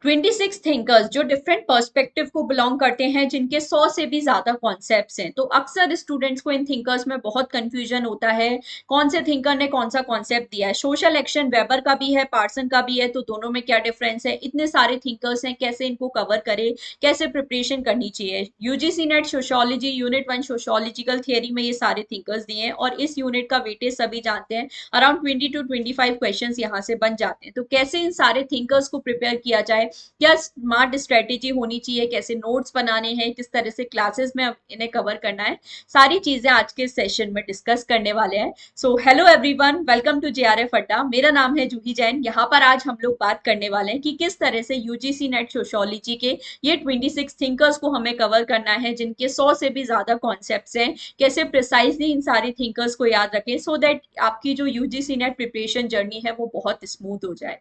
26 thinkers जो different perspective को belong करते हैं, जिनके 100 से भी ज्यादा कॉन्सेप्ट्स हैं। तो अक्सर स्टूडेंट्स को इन थिंकर्स में बहुत कंफ्यूजन होता है, कौन से थिंकर ने कौन सा कॉन्सेप्ट दिया है। सोशल एक्शन वेबर का भी है, पार्सन का भी है, तो दोनों में क्या डिफरेंस है। इतने सारे थिंकर्स हैं, कैसे इनको कवर करे, कैसे प्रिपरेशन करनी चाहिए। UGC net sociology unit 1 sociological theory में ये सारे थिंकर्स दिए हैं, और इस यूनिट का वेटेज सभी जानते हैं। अराउंड 20 to 25 क्वेश्चन यहाँ से बन जाते हैं। तो कैसे इन सारे थिंकर्स को प्रिपेयर किया जाए, क्या स्मार्ट स्ट्रेटेजी होनी चाहिए, कैसे नोट्स बनाने हैं, किस तरह से क्लासेस में इन्हें कवर करना है, सारी चीजें आज के सेशन में डिस्कस करने वाले हैं। So hello everyone, welcome to JRF Adda. मेरा नाम है जूही जैन। यहाँ पर आज हम लोग बात करने वाले हैं कि किस तरह से यूजीसी नेट सोशोलॉजी के ये 26 थिंकर्स को हमें कवर करना है, जिनके 100 से भी ज्यादा कॉन्सेप्ट्स हैं। कैसे प्रिसाइजली इन सारे थिंकर्स को याद रखें, सो दैट आपकी जो यूजीसी नेट प्रिपरेशन जर्नी है वो बहुत स्मूथ हो जाए।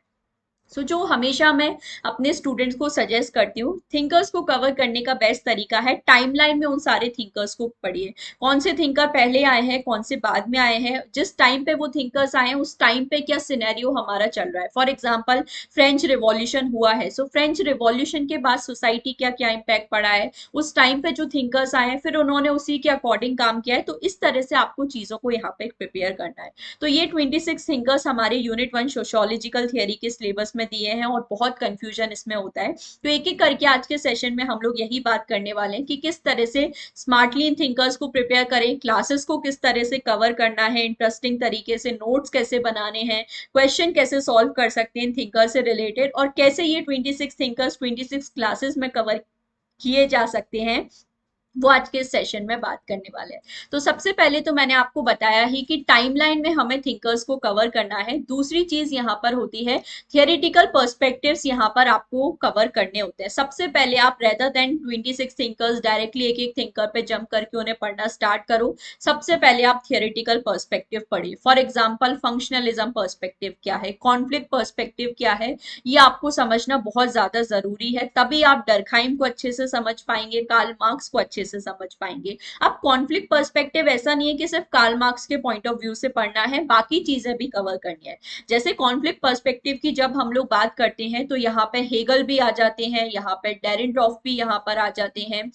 जो हमेशा मैं अपने स्टूडेंट्स को सजेस्ट करती हूँ, थिंकर्स को कवर करने का बेस्ट तरीका है टाइमलाइन में उन सारे थिंकर्स को पढ़िए। कौन से थिंकर पहले आए हैं, कौन से बाद में आए हैं, जिस टाइम पे वो थिंकर्स आए हैं उस टाइम पे क्या सिनेरियो हमारा चल रहा है। फॉर एग्जाम्पल, फ्रेंच रिवॉल्यूशन हुआ है, सो फ्रेंच रिवॉल्यूशन के बाद सोसाइटी क्या क्या इम्पैक्ट पड़ा है, उस टाइम पे जो थिंकर्स आए हैं फिर उन्होंने उसी के अकॉर्डिंग काम किया है। तो इस तरह से आपको चीजों को यहाँ पे प्रिपेयर करना है। तो ये 26 थिंकर्स हमारे यूनिट 1 सोशोलॉजिकल थियरी के सिलेबस में दिए हैं, और बहुत कंफ्यूजन इसमें होता है। तो एक एक करके आज के सेशन में हम लोग यही बात करने वाले हैं कि किस तरह से स्मार्टली इन थिंकर्स को प्रिपेयर करें, क्लासेस को किस तरह से कवर करना है, इंटरेस्टिंग तरीके से नोट्स कैसे बनाने हैं, क्वेश्चन कैसे सॉल्व कर सकते हैं इन थिंकर्स से रिलेटेड, और कैसे ये 26 थिंकर्स 26 क्लासेस में कवर किए जा सकते हैं, वो आज के सेशन में बात करने वाले हैं। तो सबसे पहले तो मैंने आपको बताया ही कि टाइमलाइन में हमें थिंकर्स को कवर करना है। दूसरी चीज यहाँ पर होती है थियोरेटिकल पर्सपेक्टिव्स, यहाँ पर आपको कवर करने होते हैं। सबसे पहले आप रेदर देन 26 थिंकर्स डायरेक्टली एक एक थिंकर पे जंप करके उन्हें पढ़ना स्टार्ट करो, सबसे पहले आप थियोरेटिकल पर्सपेक्टिव पढ़िए। फॉर एग्जाम्पल, फंक्शनलिज्म पर्सपेक्टिव क्या है, कॉन्फ्लिक्ट पर्सपेक्टिव क्या है, ये आपको समझना बहुत ज्यादा जरूरी है। तभी आप डर्खाइम को अच्छे से समझ पाएंगे, कार्ल मार्क्स को अच्छे से समझ पाएंगे। अब कॉन्फ्लिक्ट पर्सपेक्टिव ऐसा नहीं है कि सिर्फ कार्ल मार्क्स के पॉइंट ऑफ व्यू से पढ़ना है, बाकी चीजें भी कवर करनी है। जैसे कॉन्फ्लिक्ट पर्सपेक्टिव की जब हम लोग बात करते हैं तो यहाँ पे हेगल भी आ जाते हैं, यहाँ पे डेरेनरॉफ भी यहाँ पर आ जाते हैं,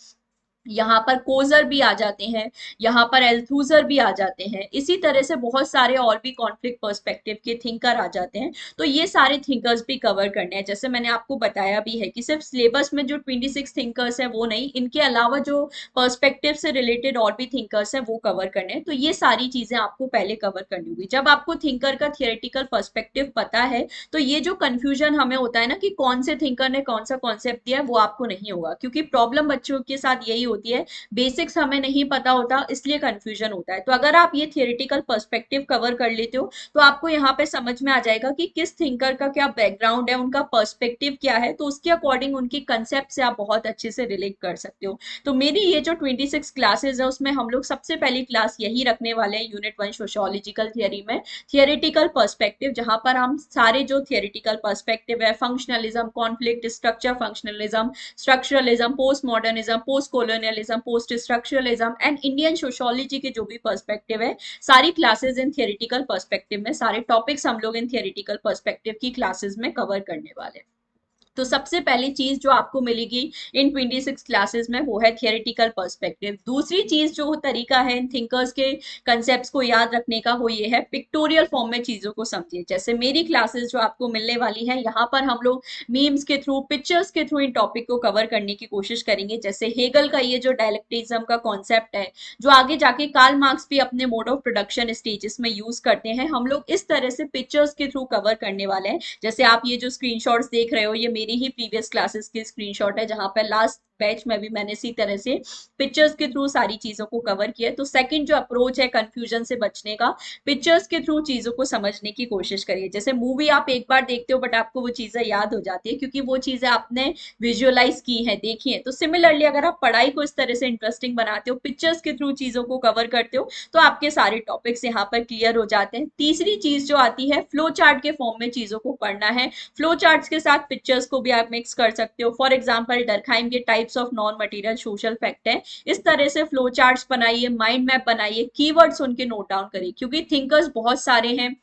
यहाँ पर कोजर भी आ जाते हैं, यहाँ पर एल्थूजर भी आ जाते हैं। इसी तरह से बहुत सारे और भी कॉन्फ्लिक्ट पर्सपेक्टिव के थिंकर आ जाते हैं। तो ये सारे थिंकर्स भी कवर करने हैं। जैसे मैंने आपको बताया भी है कि सिर्फ सिलेबस में जो 26 थिंकर्स हैं वो नहीं, इनके अलावा जो पर्सपेक्टिव से रिलेटेड और भी थिंकर्स हैं वो कवर करने हैं। तो ये सारी चीजें आपको पहले कवर करनी होगी। जब आपको थिंकर का थियोरेटिकल पर्सपेक्टिव पता है तो ये जो कंफ्यूजन हमें होता है ना कि कौन से थिंकर ने कौन सा कॉन्सेप्ट दिया है, वो आपको नहीं होगा। क्योंकि प्रॉब्लम बच्चों के साथ यही होती है, बेसिक्स हमें नहीं पता होता, इसलिए कंफ्यूजन होता है। तो अगर आप ये थियोरेटिकल पर्सपेक्टिव कवर कर लेते हो तो आपको यहाँ पे समझ में आ जाएगा कि किस थिंकर का क्या बैकग्राउंड है, उनका पर्सपेक्टिव क्या है, तो उसके अकॉर्डिंग उनकी कंसेप्ट से आप बहुत अच्छे से रिलेट कर सकते हो। तो मेरी ये जो 26 क्लासेस है उसमें हम लोग सबसे पहली क्लास यही रखने वाले हैं यूनिट 1 सोशोलॉजिकल थियरी में, थियोरेटिकल पर्सपेक्टिव, जहां पर हम सारे जो थियोरेटिकल पर्सपेक्टिव है, functionalism, conflict, structure functionalism, structuralism, post modernism, post colonialism, post structuralism and Indian sociology के जो भी पर्सपेक्टिव है, सारी क्लासेस इन थियोरेटिकल पर्सपेक्टिव में, सारे टॉपिक्स हम लोग इन थियोरेटिकल पर्सपेक्टिव की क्लासेस में कवर करने वाले हैं। तो सबसे पहली चीज जो आपको मिलेगी इन 26 क्लासेस में वो है थियोरेटिकल पर्सपेक्टिव। दूसरी चीज जो तरीका है इन थिंकर्स के कंसेप्ट्स को याद रखने का, वो ये है पिक्टोरियल फॉर्म में चीजों को समझिए। जैसे मेरी क्लासेस जो आपको मिलने वाली है, यहाँ पर हम लोग मीम्स के थ्रू, पिक्चर्स के थ्रू इन टॉपिक को कवर करने की कोशिश करेंगे। जैसे हेगल का ये जो डायलेक्टिज्म का कॉन्सेप्ट है, जो आगे जाके कार्ल मार्क्स भी अपने मोड ऑफ प्रोडक्शन स्टेजेस में यूज करते हैं, हम लोग इस तरह से पिक्चर्स के थ्रू कवर करने वाले हैं। जैसे आप ये जो स्क्रीनशॉट्स देख रहे हो, ये मेरी ही प्रीवियस क्लासेस की स्क्रीनशॉट है, जहां पर लास्ट बैच में भी मैंने इसी तरह से पिक्चर्स के थ्रू सारी चीजों को कवर किया। तो सेकंड जो अप्रोच है कंफ्यूजन से बचने का, पिक्चर्स के थ्रू चीजों को समझने की कोशिश करिए। जैसे मूवी आप एक बार देखते हो बट आपको वो चीजें याद हो जाती है, क्योंकि वो चीजें आपने विजुअलाइज की है, देखी है। तो सिमिलरली अगर आप पढ़ाई को इस तरह से इंटरेस्टिंग बनाते हो, पिक्चर्स के थ्रू चीजों को कवर करते हो, तो आपके सारे टॉपिक्स यहाँ पर क्लियर हो जाते हैं। तीसरी चीज जो आती है, फ्लो चार्ट के फॉर्म में चीजों को पढ़ना है। फ्लो चार्ट्स के साथ पिक्चर्स को भी आप मिक्स कर सकते हो। फॉर एग्जांपल, डर्खाइम के types of non material social fact है, इस तरह से फ्लो चार्ट्स बनाइए, माइंड मैप बनाइए, कीवर्ड्स उनके नोट डाउन करिए, क्योंकि थिंकर्स बहुत सारे हैं,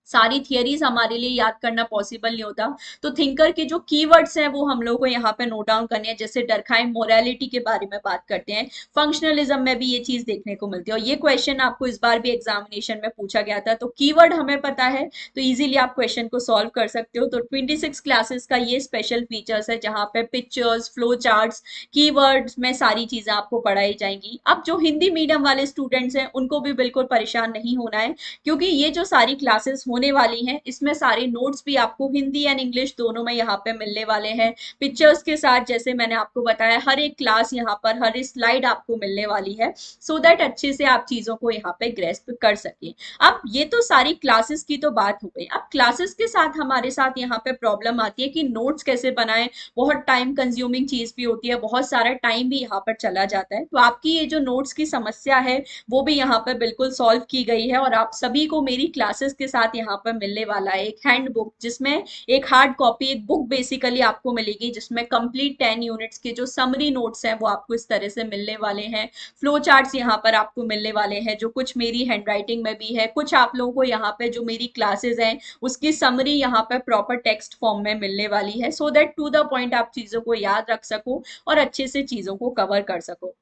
सारी थियरीज हमारे लिए याद करना पॉसिबल नहीं होता। तो थिंकर के जो कीवर्ड्स हैं वो हम लोग को यहाँ पे नोट डाउन करने हैं। जैसे डर्खाइम मोरालिटी के बारे में बात करते हैं, फंक्शनलिज्म में भी ये चीज देखने को मिलती है, और ये क्वेश्चन आपको इस बार भी एग्जामिनेशन में पूछा गया था। तो कीवर्ड हमें पता है तो इजीली आप क्वेश्चन को सॉल्व कर सकते हो। तो 26 क्लासेस का ये स्पेशल फीचर्स है जहाँ पे पिक्चर्स, फ्लो चार्ट्स, कीवर्ड्स में सारी चीजें आपको पढ़ाई जाएंगी। अब जो हिंदी मीडियम वाले स्टूडेंट्स हैं उनको भी बिल्कुल परेशान नहीं होना है, क्योंकि ये जो सारी क्लासेस होने वाली हैं इसमें सारे नोट्स भी आपको हिंदी एंड इंग्लिश दोनों में यहाँ पे मिलने वाले हैं, पिक्चर्स के साथ। जैसे मैंने आपको बताया हर एक क्लास यहाँ पर, हर एक स्लाइड आपको मिलने वाली है, सो दैट अच्छे से आप चीजों को यहाँ पे ग्रेस्प कर सकें। अब ये तो सारी क्लासेस की तो बात हो गई। अब क्लासेस के साथ हमारे साथ यहाँ पे प्रॉब्लम आती है कि नोट्स कैसे बनाएं। बहुत टाइम कंज्यूमिंग चीज भी होती है, बहुत सारा टाइम भी यहाँ पर चला जाता है। तो आपकी ये जो नोट्स की समस्या है वो भी यहाँ पर बिल्कुल सॉल्व की गई है, और आप सभी को मेरी क्लासेस के साथ यहाँ पर मिलने वाला है एक हैंड बुक, जिसमें एक हार्ड कॉपी, एक बुक बेसिकली आपको मिलेगी जिसमें कंप्लीट 10 यूनिट्स के जो समरी नोट्स हैं वो आपको इस तरह से मिलने वाले हैं। फ्लो चार्ट्स यहाँ पर आपको मिलने वाले हैं जो कुछ मेरी हैंडराइटिंग में भी है, कुछ आप लोगों को यहाँ पे जो मेरी क्लासेस हैं उसकी समरी यहाँ पे प्रॉपर टेक्स्ट फॉर्म में मिलने वाली है, so that to the point आप चीजों को याद रख सको और अच्छे से चीजों को कवर कर सको।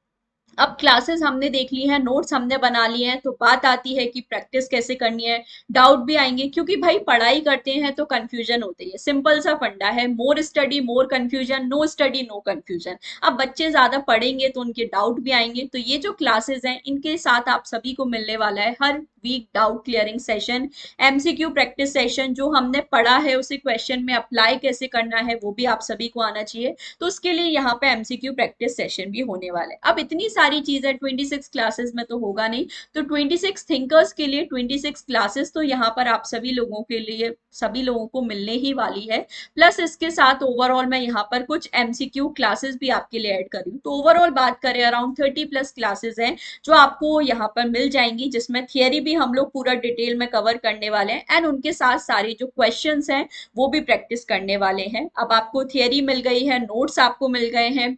अब क्लासेस हमने देख ली है, नोट्स हमने बना लिए हैं, तो बात आती है कि प्रैक्टिस कैसे करनी है। डाउट भी आएंगे क्योंकि भाई पढ़ाई करते हैं तो कंफ्यूजन होती है, सिंपल सा फंडा है, more study more confusion, no study no confusion. अब बच्चे ज्यादा पढ़ेंगे तो उनके डाउट भी आएंगे। तो ये जो क्लासेस हैं इनके साथ आप सभी को मिलने वाला है हर week doubt clearing session, MCQ practice session, जो हमने पढ़ा है उसे क्वेश्चन में अप्लाई कैसे करना है वो भी आप सभी को आना चाहिए। तो उसके लिए यहाँ पे एमसीक्यू प्रैक्टिस सेशन भी होने वाला है। अब इतनी सारी चीजें 26 क्लासेस में तो होगा नहीं, तो 26 थिंकर्स के लिए 26 क्लासेस तो यहाँ पर आप सभी लोगों के लिए, सभी लोगों को मिलने ही वाली है। प्लस इसके साथ ओवरऑल मैं यहाँ पर कुछ एमसीक्यू क्लासेस भी आपके लिए ऐड कर रही हूँ। तो ओवरऑल बात करें अराउंड 30+ क्लासेस हैं जो आपको यहाँ पर मिल जाएंगी, जिसमें थियरी भी हम लोग पूरा डिटेल में कवर करने वाले हैं एंड उनके साथ सारे जो क्वेश्चंस हैं वो भी प्रैक्टिस करने वाले हैं। अब आपको थियरी मिल गई है, नोट्स आपको मिल गए हैं,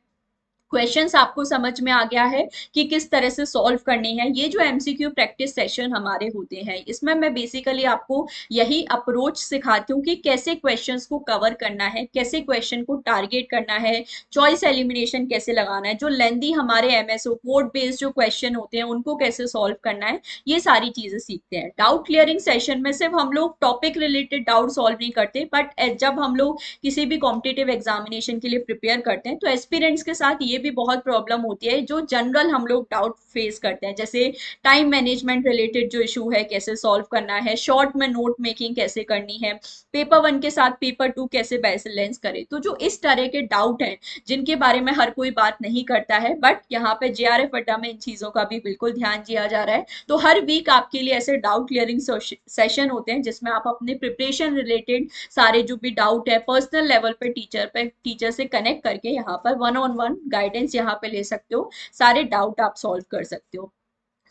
क्वेश्चंस आपको समझ में आ गया है कि किस तरह से सॉल्व करनी है। ये जो एमसीक्यू प्रैक्टिस सेशन हमारे होते हैं इसमें मैं बेसिकली आपको यही अप्रोच सिखाती हूँ कि कैसे क्वेश्चंस को कवर करना है, कैसे क्वेश्चन को टारगेट करना है, चॉइस एलिमिनेशन कैसे लगाना है, जो लेंदी हमारे एमएसओ कोड बेस्ड जो क्वेश्चन होते हैं उनको कैसे सॉल्व करना है, ये सारी चीजें सीखते हैं। डाउट क्लियरिंग सेशन में सिर्फ हम लोग टॉपिक रिलेटेड डाउट सॉल्व नहीं करते, बट जब हम लोग किसी भी कॉम्पिटिटिव एग्जामिनेशन के लिए प्रिपेयर करते हैं तो एस्पिरेंट्स के साथ ये भी बहुत प्रॉब्लम होती है जो जनरल हम लोग डाउट फेस करते हैं, जैसे टाइम मैनेजमेंट रिलेटेड जो इशू है कैसे सॉल्व करना है, शॉर्ट में नोट मेकिंग कैसे करनी है, पेपर 1 के साथ पेपर 2 कैसे बैलेंस करें। तो जो इस तरह के डाउट हैं जिनके बारे में हर कोई बात नहीं करता है, बट यहाँ पे जेआरएफ अड्डा में इन चीजों का भी बिल्कुल ध्यान दिया जा रहा है। तो हर वीक आपके लिए ऐसे डाउट क्लियरिंग सेशन होते हैं जिसमें आप अपने प्रिपरेशन रिलेटेड सारे जो भी डाउट है पर्सनल लेवल पे टीचर से कनेक्ट करके यहाँ पर 1-on-1 गाइडेंस यहाँ पे ले सकते हो, सारे डाउट आप सॉल्व कर सकते हो।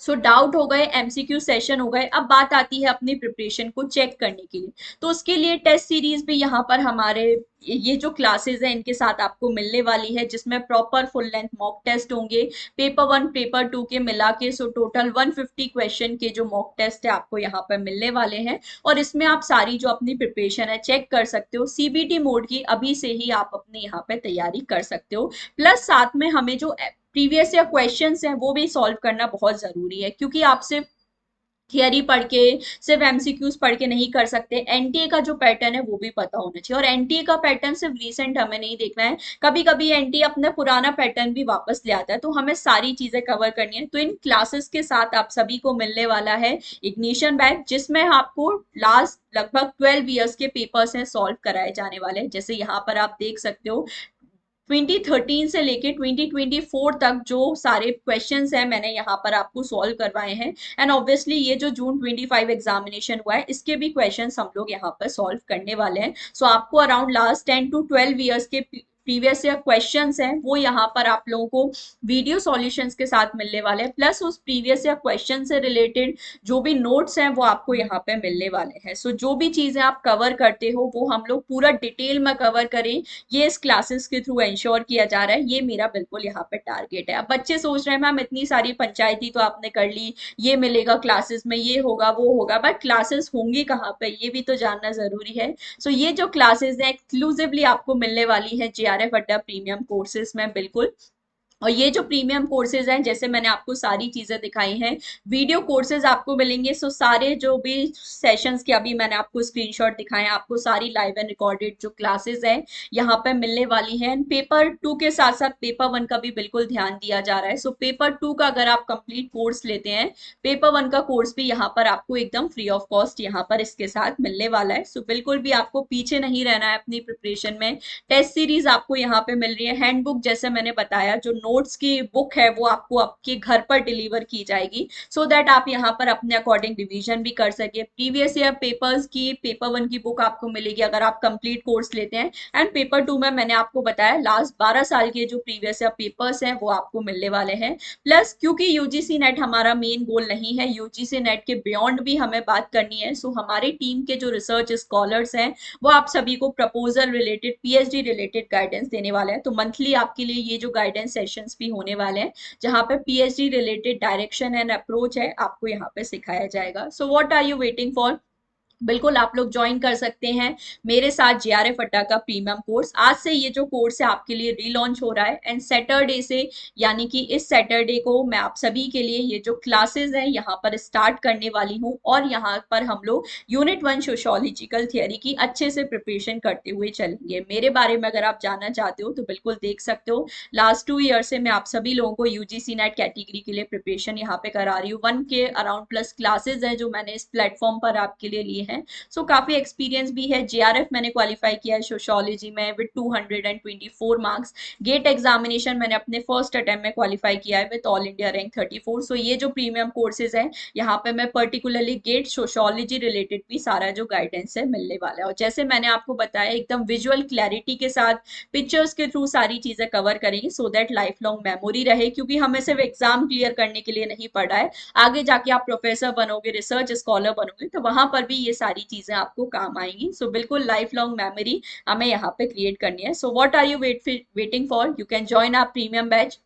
सो डाउट हो गए, एमसीक्यू सेशन हो गए। अब बात आती है अपनी प्रिपरेशन को चेक करने के लिए। तो उसके लिए टेस्ट सीरीज भी यहाँ पर हमारे ये जो क्लासेस है इनके साथ आपको मिलने वाली है, जिसमें proper full length mock test होंगे पेपर 1 पेपर 2 के मिला के। सो टोटल 150 क्वेश्चन के जो मॉक टेस्ट है आपको यहाँ पर मिलने वाले हैं, और इसमें आप सारी जो अपनी प्रिपरेशन है चेक कर सकते हो। सीबीटी मोड की अभी से ही आप अपनी यहाँ पे तैयारी कर सकते हो। प्लस साथ में हमें जो प्रीवियस या क्वेश्चंस हैं वो भी सॉल्व करना बहुत जरूरी है, क्योंकि आप सिर्फ थियरी पढ़ के, सिर्फ एमसीक्यूज पढ़ के नहीं कर सकते। एनटीए का जो पैटर्न है वो भी पता होना चाहिए, और एनटीए का पैटर्न सिर्फ रीसेंट हमें नहीं देखना है, कभी कभी एनटीए अपना पुराना पैटर्न भी वापस ले आता है। तो हमें सारी चीजें कवर करनी है। तो इन क्लासेस के साथ आप सभी को मिलने वाला है इग्निशन बैच, जिसमें आपको लास्ट लगभग 12 ईयर्स के पेपर्स हैं सॉल्व कराए जाने वाले हैं। जैसे यहाँ पर आप देख सकते हो 2013 से लेके 2024 तक जो सारे क्वेश्चंस हैं मैंने यहाँ पर आपको सॉल्व करवाए हैं। एंड ऑब्वियसली ये जो जून 25 एग्जामिनेशन हुआ है इसके भी क्वेश्चंस हम लोग यहाँ पर सॉल्व करने वाले हैं। सो आपको अराउंड लास्ट 10 to 12 ईयर्स के प्रीवियस ईयर क्वेश्चंस हैं वो यहाँ पर आप लोगों को वीडियो सॉल्यूशंस के साथ मिलने वाले हैं, प्लस उस प्रीवियस ईयर क्वेश्चन से रिलेटेड जो भी नोट्स हैं वो आपको यहाँ पे मिलने वाले हैं। सो जो भी चीजें आप कवर करते हो वो हम लोग पूरा डिटेल में कवर करें, ये इस क्लासेस के थ्रू इंश्योर किया जा रहा है। ये मेरा बिल्कुल यहाँ पे टारगेट है। अब बच्चे सोच रहे हैं मैम इतनी सारी पंचायती तो आपने कर ली, ये मिलेगा क्लासेस में, ये होगा वो होगा, बट क्लासेस होंगी कहाँ पे ये भी तो जानना जरूरी है। सो ये जो क्लासेस हैं एक्सक्लूसिवली आपको मिलने वाली है जेआरएफ अड्डा प्रीमियम कोर्सेज में बिल्कुल। और ये जो प्रीमियम कोर्सेज हैं जैसे मैंने आपको सारी चीजें दिखाई हैं, वीडियो कोर्सेज आपको मिलेंगे। सो सारे जो भी सेशंस के अभी मैंने आपको स्क्रीनशॉट दिखाए हैं, आपको सारी लाइव एंड रिकॉर्डेड जो क्लासेस हैं यहाँ पे मिलने वाली हैं। पेपर 2 के साथ साथ पेपर 1 का भी बिल्कुल ध्यान दिया जा रहा है। सो पेपर 2 का अगर आप कंप्लीट कोर्स लेते हैं, पेपर 1 का कोर्स भी यहाँ पर आपको एकदम फ्री ऑफ कॉस्ट यहाँ पर इसके साथ मिलने वाला है। सो बिल्कुल भी आपको पीछे नहीं रहना है अपनी प्रिपरेशन में। टेस्ट सीरीज आपको यहाँ पे मिल रही है, हैंडबुक जैसे मैंने बताया जो नोट्स की बुक है वो आपको आपके घर पर डिलीवर की जाएगी, सो दैट आप यहाँ पर अपने अकॉर्डिंग रिवीजन भी कर सके। प्रीवियस ईयर पेपर्स की पेपर 1 की बुक आपको मिलेगी अगर आप कंप्लीट कोर्स लेते हैं, एंड पेपर 2 में मैंने आपको बताया लास्ट 12 साल के जो प्रीवियस ईयर पेपर्स हैं वो आपको मिलने वाले हैं। प्लस क्योंकि यूजीसी नेट हमारा मेन गोल नहीं है, यूजीसी नेट के बियॉन्ड भी हमें बात करनी है। सो हमारी टीम के जो रिसर्च स्कॉलर्स हैं वो आप सभी को proposal related, PhD related guidance देने वाले हैं। तो मंथली आपके लिए ये जो गाइडेंस सेशंस भी होने वाले हैं जहां पे PhD related direction and approach है आपको यहाँ पे सिखाया जाएगा। So what are you waiting for, बिल्कुल आप लोग ज्वाइन कर सकते हैं मेरे साथ जेआरएफ अड्डा का प्रीमियम कोर्स। आज से ये जो कोर्स है आपके लिए रीलॉन्च हो रहा है, एंड सैटरडे से यानी कि इस सैटरडे को मैं आप सभी के लिए ये जो क्लासेस हैं यहाँ पर स्टार्ट करने वाली हूँ। और यहाँ पर हम लोग यूनिट 1 सोशियोलॉजिकल थियरी की अच्छे से प्रिपरेशन करते हुए चलेंगे। मेरे बारे में अगर आप जानना चाहते हो तो बिल्कुल देख सकते हो, लास्ट 2 ईयर से मैं आप सभी लोगों को यूजीसी नेट कैटेगरी के लिए प्रिपरेशन यहाँ पे करा रही हूँ। 1 के अराउंड प्लस क्लासेस है जो मैंने इस प्लेटफॉर्म पर आपके लिए लिए हैं। सो काफी एक्सपीरियंस भी है। जेआरएफ मैंने क्वालिफाई किया है सोशियोलॉजी में विद 224 मार्क्स। गेट एग्जामिनेशन मैंने अपने फर्स्ट अटेम्प्ट में क्वालिफाई किया है विद ऑल इंडिया रैंक 34। सो ये जो प्रीमियम कोर्सेज है यहाँ पे मैं पर्टिकुलरली गेट सोशियोलॉजी रिलेटेड भी सारा जो गाइडेंस है मिलने वाला है। और जैसे मैंने आपको बताया एकदम विजुअल क्लैरिटी के साथ पिक्चर्स के थ्रू सारी चीजें कवर करेंगे, so that life long memory रहे। क्योंकि हमें सिर्फ एग्जाम क्लियर करने के लिए नहीं पढ़ा है, आगे जाके आप प्रोफेसर बनोगे, रिसर्च स्कॉलर बनोगे, तो वहां पर भी ये सारी चीजें आपको काम आएंगी। सो बिल्कुल लाइफ लॉन्ग मेमोरी हमें यहाँ पे क्रिएट करनी है। So what are you waiting for, you can join our premium batch.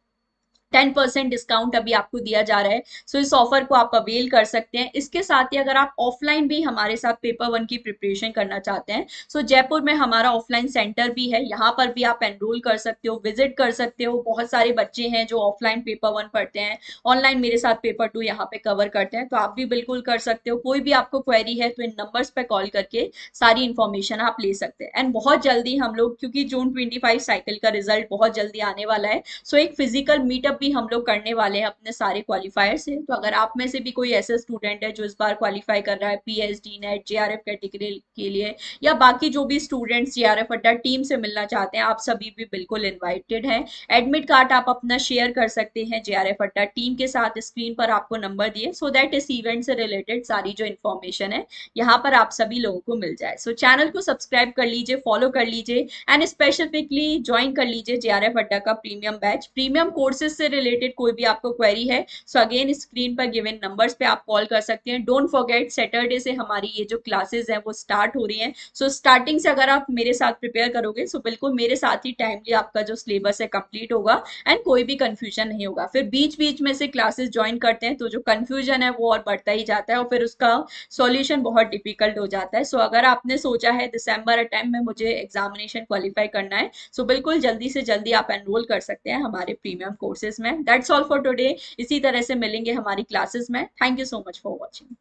10% discount अभी आपको दिया जा रहा है। सो इस ऑफर को आप अवेल कर सकते हैं। इसके साथ ही अगर आप ऑफलाइन भी हमारे साथ पेपर 1 की प्रिपरेशन करना चाहते हैं, सो जयपुर में हमारा ऑफलाइन सेंटर भी है, यहाँ पर भी आप एनरोल कर सकते हो, विजिट कर सकते हो। बहुत सारे बच्चे हैं जो ऑफलाइन पेपर 1 पढ़ते हैं, ऑनलाइन मेरे साथ पेपर 2 यहाँ पे कवर करते हैं, तो आप भी बिल्कुल कर सकते हो। कोई भी आपको क्वेरी है तो इन नंबर्स पे कॉल करके सारी इंफॉर्मेशन आप ले सकते हैं। एंड बहुत जल्दी हम लोग, क्योंकि जून 25 साइकिल का रिजल्ट बहुत जल्दी आने वाला है, सो एक फिजिकल मीटअप भी हम लोग करने वाले हैं अपने सारे क्वालिफायर से। तो अगर आप में से भी कोई ऐसा स्टूडेंट है जो इस बार क्वालिफाई कर रहा है पीएचडी नेट जेआरएफ कैटेगरी के लिए, या बाकी जो भी स्टूडेंट्स जेआरएफ अड्डा टीम से मिलना चाहते हैं, आप सभी भी बिल्कुल इन्वाइटेड हैं। एडमिट कार्ड आप अपना शेयर कर सकते हैं जेआरएफ अड्डा टीम के साथ, स्क्रीन पर आपको नंबर दिए, सो दैट इस इवेंट से रिलेटेड सारी जो इन्फॉर्मेशन है यहाँ पर आप सभी लोगों को मिल जाए। सो चैनल को सब्सक्राइब कर लीजिए, फॉलो कर लीजिए, एंड स्पेसिफिकली ज्वाइन कर लीजिए जेआरएफ अड्डा का प्रीमियम बैच। प्रीमियम कोर्सेज से रिलेटेड कोई भी आपको क्वेरी है, सो अगेन स्क्रीन पर गिवन नंबर्स पे आप कॉल कर सकते हैं। डोंट फॉरगेट सैटरडे से हमारी ये जो क्लासेस हैं वो स्टार्ट हो रही हैं। सो स्टार्टिंग से अगर आप मेरे साथ प्रिपेयर करोगे, सो बिल्कुल मेरे साथ ही टाइमली आपका जो सिलेबस है कंप्लीट होगा, एंड कोई भी कंफ्यूजन नहीं होगा। फिर बीच बीच में से क्लासेस ज्वाइन करते हैं तो जो कंफ्यूजन है वो और बढ़ता ही जाता है, और फिर उसका सॉल्यूशन बहुत डिफिकल्ट हो जाता है। सो अगर आपने सोचा है दिसंबर अटेम्प्ट में मुझे एग्जामिनेशन क्वालिफाई करना है, सो बिल्कुल जल्दी से जल्दी आप एनरोल कर सकते हैं हमारे प्रीमियम कोर्सेज में। That's all for today. इसी तरह से मिलेंगे हमारी क्लासेस में। Thank you so much for watching.